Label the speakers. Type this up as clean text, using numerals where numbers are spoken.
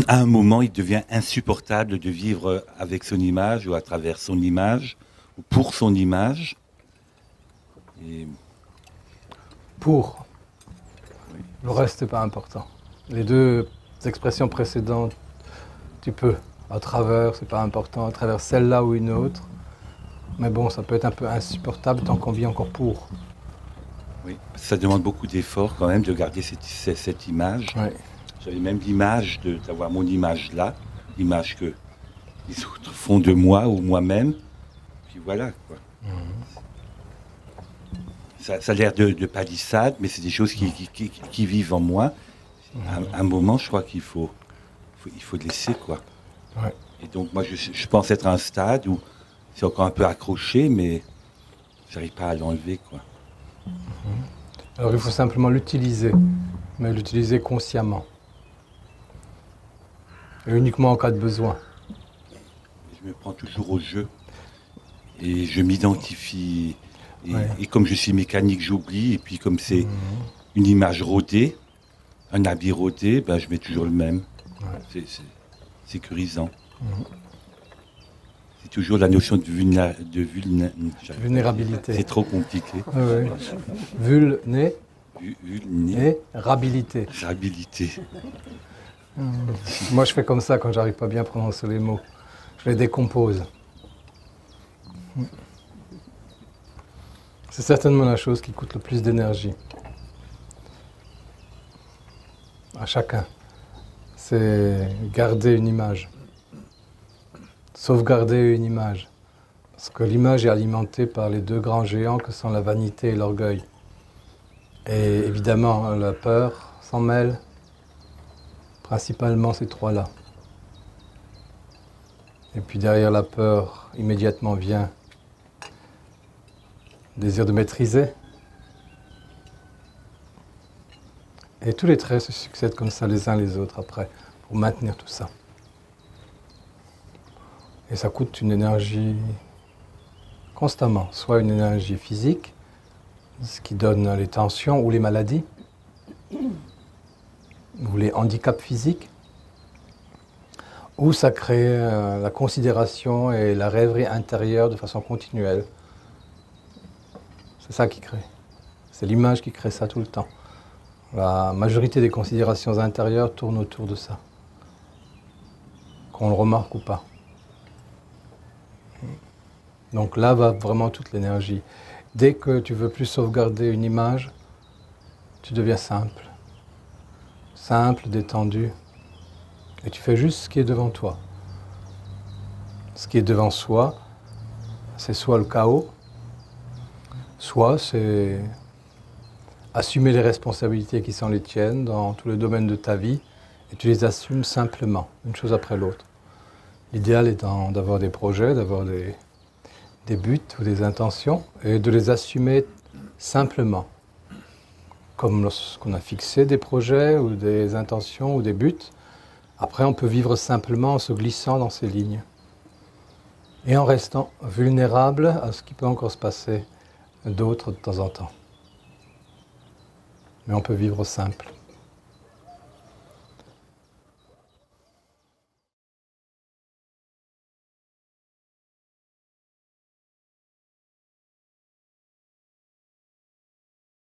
Speaker 1: à un moment, il devient insupportable de vivre avec son image ou à travers son image ou pour son image. Et,
Speaker 2: Pour.
Speaker 1: oui,
Speaker 2: Le reste, c'est pas important. Les deux expressions précédentes, tu peux. À travers, c'est pas important. À travers celle-là ou une autre. Mais bon, ça peut être un peu insupportable tant qu'on vit encore pour.
Speaker 1: oui. Ça demande beaucoup d'efforts quand même de garder cette image.
Speaker 2: Oui.
Speaker 1: J'avais même l'image d'avoir mon image là, l'image que les autres font de moi ou moi-même. Puis voilà, quoi. Ça a l'air de palissade, mais c'est des choses qui vivent en moi. À un moment, je crois il faut laisser, quoi.
Speaker 2: Ouais.
Speaker 1: Et donc, moi, je pense être à un stade où c'est encore un peu accroché, mais j'arrive pas à l'enlever, quoi.
Speaker 2: Alors il faut simplement l'utiliser, mais l'utiliser consciemment. Et uniquement en cas de besoin.
Speaker 1: Je me prends toujours au jeu et je m'identifie.
Speaker 2: Ouais.
Speaker 1: Et comme je suis mécanique, j'oublie. Et puis, comme c'est une image rodée, un habit rodé, ben, je mets toujours le même.
Speaker 2: Ouais.
Speaker 1: C'est sécurisant. C'est toujours la notion de
Speaker 2: Vulnérabilité.
Speaker 1: C'est trop compliqué.
Speaker 2: Ouais. Vulnérabilité.
Speaker 1: Vulnérabilité.
Speaker 2: Moi je fais comme ça quand j'arrive pas bien à prononcer les mots. Je les décompose. C'est certainement la chose qui coûte le plus d'énergie. À chacun. C'est garder une image. Sauvegarder une image. Parce que l'image est alimentée par les deux grands géants que sont la vanité et l'orgueil. Et évidemment, la peur s'en mêle. Principalement ces trois-là. Et puis derrière la peur, immédiatement vient le désir de maîtriser. Et tous les traits se succèdent comme ça les uns les autres après, pour maintenir tout ça. Et ça coûte une énergie constamment, soit une énergie physique, ce qui donne les tensions ou les maladies, ou les handicaps physiques, ou ça crée la considération et la rêverie intérieure de façon continuelle. C'est ça qui crée. C'est l'image qui crée ça tout le temps. La majorité des considérations intérieures tournent autour de ça, qu'on le remarque ou pas. Donc là va vraiment toute l'énergie. Dès que tu veux plus sauvegarder une image, tu deviens simple. Simple, détendu. Et tu fais juste ce qui est devant toi. Ce qui est devant soi, c'est soit le chaos, soit c'est assumer les responsabilités qui sont les tiennes dans tous les domaines de ta vie et tu les assumes simplement, une chose après l'autre. L'idéal étant d'avoir des projets, d'avoir des buts ou des intentions et de les assumer simplement. Comme lorsqu'on a fixé des projets ou des intentions ou des buts, après on peut vivre simplement en se glissant dans ces lignes et en restant vulnérable à ce qui peut encore se passer d'autre de temps en temps. Mais on peut vivre simple.